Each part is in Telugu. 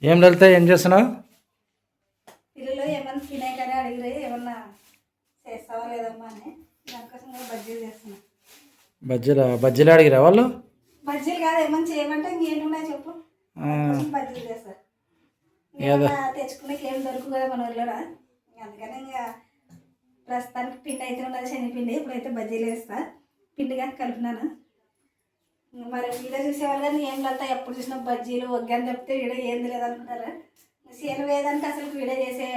ఏం లలిత ఏం చేస్తున్నావు? పిల్లలు ఏమన్నా తినేకనే అడిగిరే ఏమన్నా చేస్తావా లేదమ్మా అని దానికోసం కూడా బజ్జీలు చేస్తున్నా. బజ్జీలు అడిగిరా వాళ్ళు? బజ్జీలు కాదు ఏమన్నా చేయమంటే ఇంకేమున్నాయి చెప్పు. బజ్జీలు చేస్తా. తెచ్చుకునే ఏం దొరుకు కదా మన ఊళ్ళో. అందుకని ఇంకా ప్రస్తుతానికి పిండి అయితే ఉన్నది శనగపిండి. ఇప్పుడైతే బజ్జీలు వేస్తా. పిండి కానీ కలిపినాను. మరి వీడియో చూసేవాళ్ళు కానీ ఏం లేదా ఎప్పుడు చూసినా బజ్జీలు వగ్గని చెప్తే వీడియో ఏంది లేదనుకుంటారా? సీఎం వేయడానికి అసలు వీడియో చేసే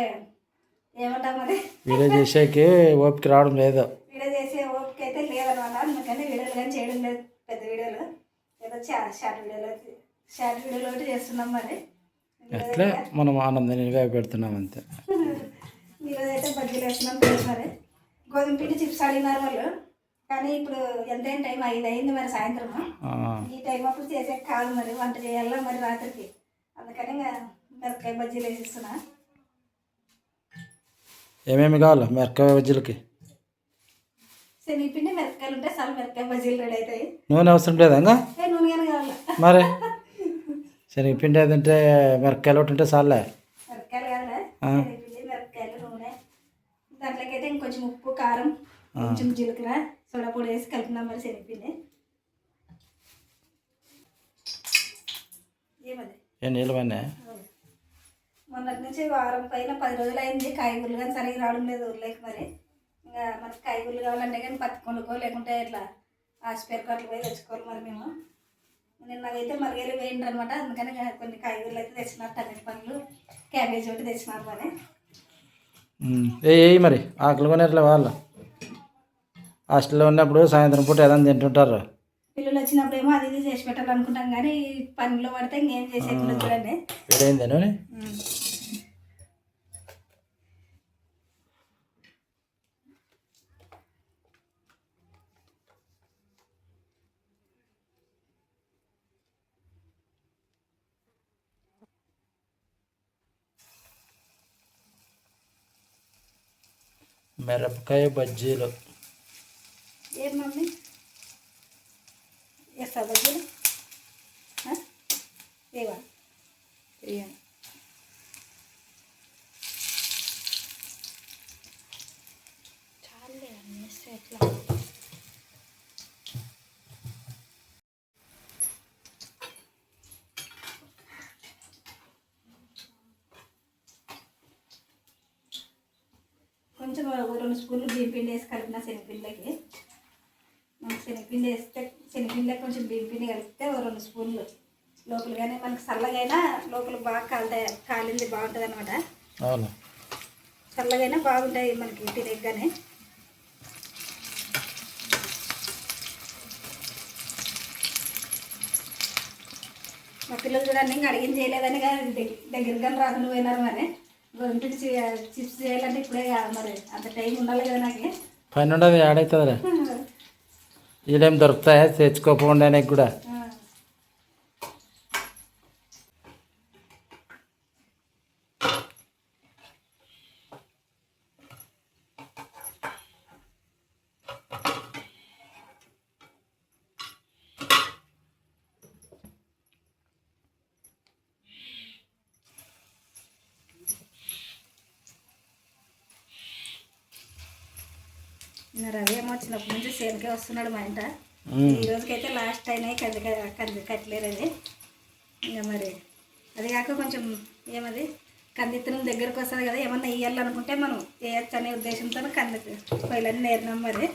ఏమంటాం మరి వీడియో చేసేకి ఓపిక రావడం లేదు. వీడియో చేసే ఓపిక అయితే లేదనమాట. అందుకని వీడియోలు కానీ చేయడం లేదు. పెద్ద వీడియోలు ఏదో షార్ట్ వీడియోలు ఒకటి చేస్తున్నాం. మరి అట్లే మనం ఆనందంగా పెడుతున్నాం అంతే. ఈరోజు అయితే బజ్జీలు వేస్తున్నాం. మరి గోధుమ పిండి చిప్స్ అడిగినారు వాళ్ళు. కానీ ఇప్పుడు ఎంతైనా టైం 5 అయింది. మరి సాయంత్రం ఈ టైం అప్పుడు చేసే కాదు. మరి వంట చేయాలా మరి రాత్రికి. అందుకని ఇంకా మిరపకాయ బజ్జీలు వేసిస్తున్నా. ఏమేమి కావాలి మిరపకాయ బజ్జీలకి? శనగపిండి మిరపకాయలు ఉంటే చాలా మిరపకాయ బజ్జీలు రెడీ అవుతాయి. నూనె అవసరం లేదా? నూనె కానీ కావాలి మరి. శనగపిండి ఏదంటే మిరపకాయలు ఒకటి ఉంటే చాలే. మిరపకాయలు కావాలా? శనగపిండి మిరపకాయలు నూనె దాంట్లోకి అయితే ఇంకొంచెం ఉప్పు కారం కొంచెం జీలకర్ర సోడా పొడి వేసి కలిపినాం. మరి శనగపిండి ఏమది నీళ్ళవన్నీ మొన్నటి నుంచి వారం పైన 10 రోజులు అయింది. కాయగూరలు కానీ సరిగ్గా రావడం లేదు ఊర్లోకి. మరి ఇంకా మనకి కాయగూరలు కావాలంటే కానీ పత్తి కొనుక్కో లేకుంటే ఇట్లా ఆస్పేర్ అట్లా పోయి తెచ్చుకోవాలి. మరి మేము నిన్నైతే మరిగేలు వేయండి అనమాట. అందుకని కొన్ని కాయగూరలు అయితే తెచ్చినారు. టమాటా పండ్లు క్యాబేజీ ఒకటి తెచ్చినారు. మరి ఏ మరి ఆకలి కొనేట్లే వాళ్ళు హాస్టల్లో ఉన్నప్పుడు సాయంత్రం పూట ఏదైనా తింటుంటారు. పిల్లలు వచ్చినప్పుడు ఏమో అది ఇది చేసి పెట్టాలనుకుంటాం. కానీ పనిలో పడితే ఇంకేం చేసేది చూడండి. ఏదైందేనో మిరపకాయ బజ్జీలు. ఏం మమ్మీ వేస్తా బజ్జీలు ఏవా చాలే అన్నేస్తే ఎట్లా. కొంచెం 2 స్పూన్లు బియ్యం పిండి వేసి కలిపిన శనగపిండిలోకి. మనకు శనగపిండి వేస్తే శనగపిండిలోకి కొంచెం బియ్యం పిండి కలిపితే 2 స్పూన్లు లోపల. కానీ మనకి చల్లగైనా లోపల బాగా కాలింది బాగుంటుంది అనమాట. చల్లగైనా బాగుంటాయి మనకి తినగానే. మా పిల్లలు చూడండి ఇంకా అడిగిన చేయలేదని దగ్గరగా రాకుండా పోయినారు. మరి గొంతుకి చిప్స్ చేయాలంటే ఇప్పుడే కాదు. మరి అంత టైం ఉండాలి కదా నాకు. పని ఉండదు ఆడవుతుందిరా. ఈడేం దొరుకుతాయా తెచ్చుకోకుండా కూడా. రవి ఏమో వచ్చినప్పటి నుంచి సేనకే వస్తున్నాడు మా ఇంట. ఈ రోజుకైతే లాస్ట్ అయినాయి కంది కట్టలేరు అది. ఇంకా మరి అది కాక కొంచెం ఏమది కందిత్తనం దగ్గరకు వస్తుంది కదా. ఏమన్నా వేయాలనుకుంటే మనం వేయచ్చు అనే ఉద్దేశంతో కంది పొయ్యిలన్నీ నేరినాం. మరి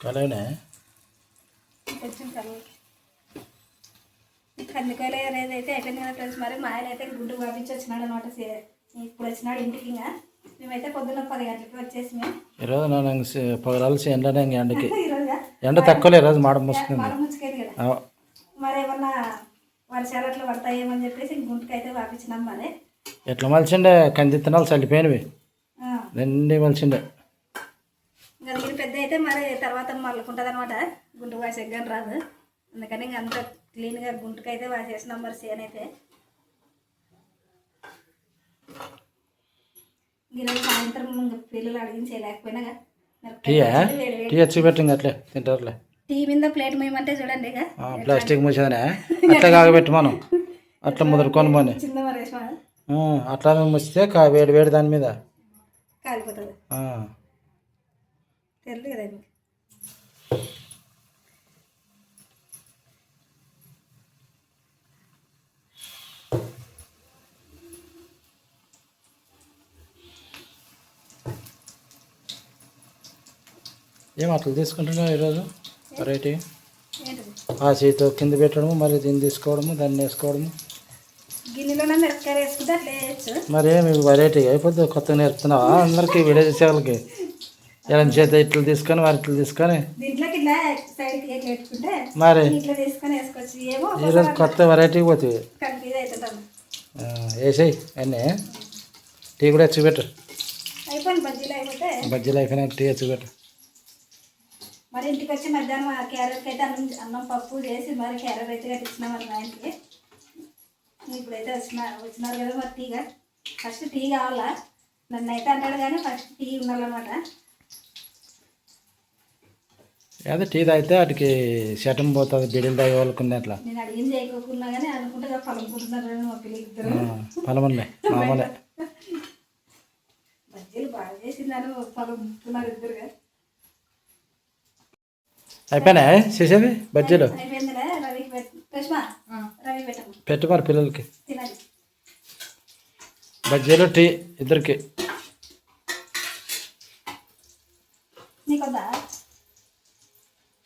కలవనే కొంచెం కందికాయలు అనేది అయితే అయిపోయింది కదా ఫ్రెండ్స్. మరి మా ఆయన అయితే గుడ్డు పంపించి వచ్చినాడు అనమాట. ఇప్పుడు వచ్చినాడు ఇంటికి. ఇంకా మేమైతే పొద్దున్న 10 గంటలకి వచ్చేసి ఈరోజు నేను పగలాల్సి ఎండనే ఎండకి ఎండ తక్కువ ఈరోజు మాడ ముచ్చుకేది కదా. మరి ఏమన్నా వర్షాలు అట్లా పడతాయేమని చెప్పేసి గుంటుకు అయితే పంపించినాం. మరి ఎట్లా మలిచిండే కందిత్తనాలు చల్లిపోయినవి నిండి మలిచిండే. ఇంకా దీని పెద్ద అయితే మరి తర్వాత మళ్ళుకుంటుంది అనమాట. గుంటు వాసి ఎగ్గని రాదు. అందుకని ఇంక అంత క్లీన్గా గుంటుకైతే వాసేసినాం మరి సేన్ అయితే. ఈరోజు సాయంత్రం ఇంక పిల్లలు అడిగించేయలేకపోయినా టీ వచ్చి పెట్టింది అట్లే తింటారులే. టీ మీద ప్లేట్ మేమంటే చూడండి ఇక ప్లాస్టిక్ మూసేదనే అట్లా కాగబెట్టి మనం అట్లా ముదురుకొని పోనీ చిన్న మరేష్మా అట్లా ముస్తే వేడి వేడి దాని మీద కాలిపోతుంది. తెలియదు కదా మీకు. ఏం అట్లా తీసుకుంటున్నావు ఈరోజు వెరైటీ? ఏంటిది? ఆ చేతితో కింద పెట్టడము మళ్ళీ దీన్ని తీసుకోవడము దాన్ని వేసుకోవడము. గిన్నెలోనే మిరపకాయ వేసుకుంటే అట్లా వేయచ్చు. మరి ఏమి వెరైటీ అయిపోతుంది. కొత్తగా నేర్పుతున్నావా అందరికి విలేజ్ వాళ్ళకి? ఇలా చేత ఇట్లు తీసుకొని వారి ఇట్లు తీసుకొని దీంట్లోకి ఇట్లా సైడ్కి పెట్టుకుంటే మరి ఇట్లా తీసుకొని వేసుకోవచ్చు. ఏమో ఈరోజు కొత్త వెరైటీ పోతుంది. కన్ఫ్యూజ్ అవుతుంటాము. వేసాయి అన్నీ. టీ కూడా ఎత్తుపెట్టు. అయిపోయింది బజ్జీలు అయిపోతే. బజ్జీలు అయిపోయినాక టీ ఎత్తుపెట్టు. మరి ఇంటికి వచ్చి మధ్యాహ్నం ఆ క్యారెట్ అయితే అన్నం పప్పు చేసి మరి క్యారెట్ అయితే ఇచ్చినాం మరి మా ఇంటికి. ఇప్పుడైతే వచ్చినారు కదా మరి టీగా. ఫస్ట్ టీ కావాలా నన్ను అయితే అంటాడు కానీ ఫస్ట్ టీ ఉండాలన్నమాట. అదే టీ తాగితే వాటికి శటం పోతుంది. బిడిలు తాగే వాళ్ళకు ఉంది అట్లా. నేను అడిగింది చేయకోకున్నా కానీ అనుకుంటే పలుకుంటున్నారు మా పిల్లలిద్దరు. పొలమల్లే మామూలే. బజ్జీలు బాగా చేసిందని పలుకుతున్నారు ఇద్దరుగా. అయిపోయినా చేసేది బజ్జీలు? అయిపోయిందిలే. రవికి రవి పెట్టము పెట్టు మరి పిల్లలకి. తినాలి బజ్జీలు టీ ఇద్దరికి. నీకొద్దా?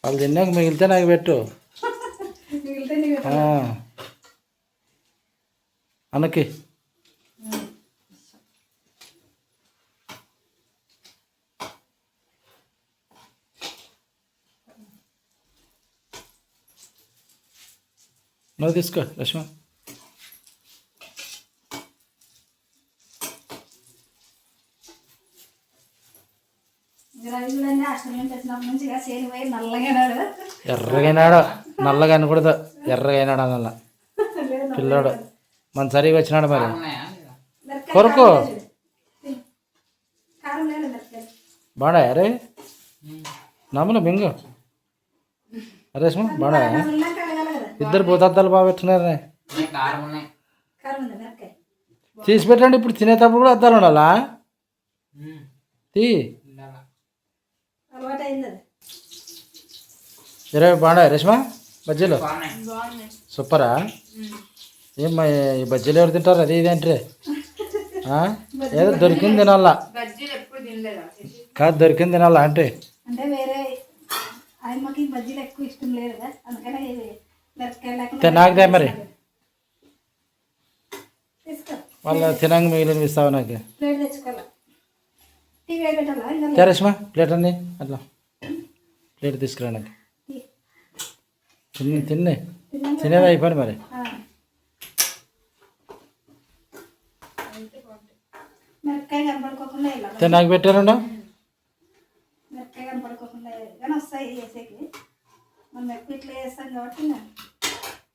వాళ్ళు తిన్నాక మిగిలితే నాకు పెట్టు. మిగిలితే నీకు అన్నకి నువ్వు తీసుకో రష్మ. రవి చూడండి అష్టమి పెట్టినప్పటి నుంచి చేను పోయి నల్లగానాడు. ఎర్రగైనాడు. నల్లగా అనకూడదు, ఎర్రగైనాడు అన్నల్ల పిల్లోడు. మన సరిగా వచ్చినాడు మరి కొరకు కారం లేదు మిరపకాయలు. బాడా అరే నమ్మలు మింగు అరేష్మా బాడా. ఉన్నాక అడగాలి కదా. ఇద్దరు భూతద్దాలు బాగా పెట్టినారే. కారం ఉంది మిరపకాయ. తీసి పెట్టండి. ఇప్పుడు తినేటప్పుడు కూడా అద్దాలు ఉండాలా? తీ అలవాటు అయింది అది. 20 బాగున్నాయి రేష్మా బజ్జీలు? బాగున్నాయి. సూపరా? ఏమ్మా ఈ బజ్జీలు ఎవరు తింటారు? అది ఇది అంటే ఏదో దొరికింది తినాలా కాదు, దొరికింది తినాలా అంటే. అంటే వేరే ఆయమ్మకి బజ్జీలు ఎక్కువ ఇష్టం లేదు కదా, అందుకని మిరపకాయలు నాకుదే మరి తీసుకో. వాళ్ళ తినంగా మిగిలిన ఇస్తావు నాకు. ప్లేట్ తెచ్చుకోవాలా? టీ వేడి పెట్టాలా? రేష్మా ప్లేట్ అన్ని అట్లా ప్లేట్ తీసుకురా నాకు. తిన్నే తినేది అయిపోయింది మరి. మిరపకాయ కనపడుకోకుండా వెళ్ళాలి. నాకు పెట్టారండి. మిరపకాయ కనపడుకోకుండా కానీ వస్తాయి వేసేకి. మనం ఎక్కువ ఇట్లా వేస్తాం కాబట్టి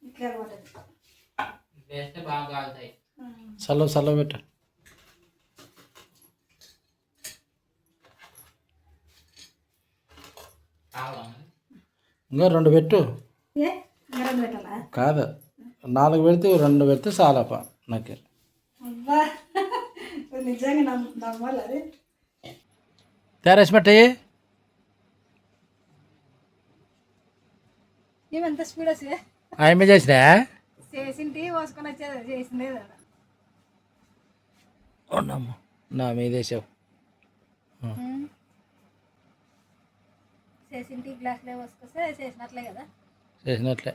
ఇట్లా అలవాటు. చల్లవ చల్లవ పెట్టు. ఇంకా 2 పెట్టు. కాదు 4 పెడితే 2 పెడితే చాలప్ప నాకు. అబ్బా నిజంగా నమ్మాలి అది. తేరేసిపెట్టి నువ్వెంత స్పీడ్ వస్తే ఆయమే చేసినా చేసింటి పోసుకొని వచ్చేది చేసిందే కదా. నా మీద వేసావు. చేసింటి గ్లాసులో పోసుకొస్తే చేసినట్లే కదా. చేసినట్లే.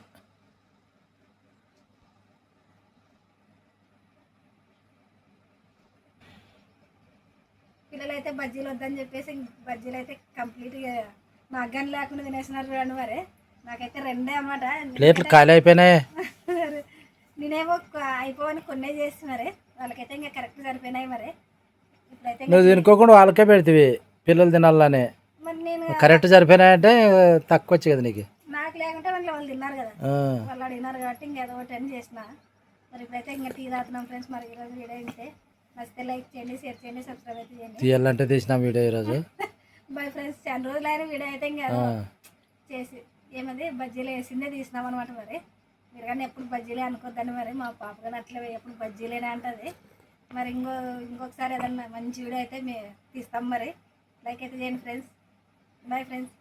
పిల్లలు అయితే బజ్జీలు వద్దని చెప్పేసి బజ్జీలు అయితే కంప్లీట్గా నాకు కానీ లేకుండా తినేసినారు చూడండి. మరి నాకైతే 2 అన్నమాట. ప్లేట్లు ఖాళీ అయిపోయినాయి. నేనేమో అయిపోవని కొన్నే చేసి మరి వాళ్ళకైతే ఇంకా కరెక్ట్ సరిపోయినాయి. మరి ఇప్పుడైతే నువ్వు తినుకోకుండా వాళ్ళకే పెడితే పిల్లలు తినాలని మరి నేను కరెక్ట్ సరిపోయినాయంటే తక్కువ వచ్చి కదా నీకు. నాకు నాకు లేకుంటే వాళ్ళు తిన్నారు కదా, వాళ్ళు అడిగినారు కాబట్టి ఇంకేదో ఒకటి అని చేసిన. మరి ఇప్పుడైతే ఇంకా టీ తాగుతున్నాం ఫ్రెండ్స్. మరి ఈరోజు వీడియో అయితే నచ్చితే లైక్ చేయండి, షేర్ చేయండి, సబ్స్క్రైబ్ అయితే చేయండి. తీయాలంటే తీసిన వీడియో ఈరోజు. Bye friends. చాలా రోజులైన వీడియో అయితే ఇంకా చేసి ఏమది బజ్జీలు వేసిందే తీసినాం అనమాట. మరి మీరు కానీ ఎప్పుడు బజ్జీలే అనుకోద్దని, మరి మా పాప కానీ అట్లా ఎప్పుడు బజ్జీలేనే అంటుంది. మరి ఇంకొకసారి ఏదన్నా మంచి వీడియో అయితే మేము తీస్తాం. మరి లైక్ అయితే చేయండి ఫ్రెండ్స్. Bye friends.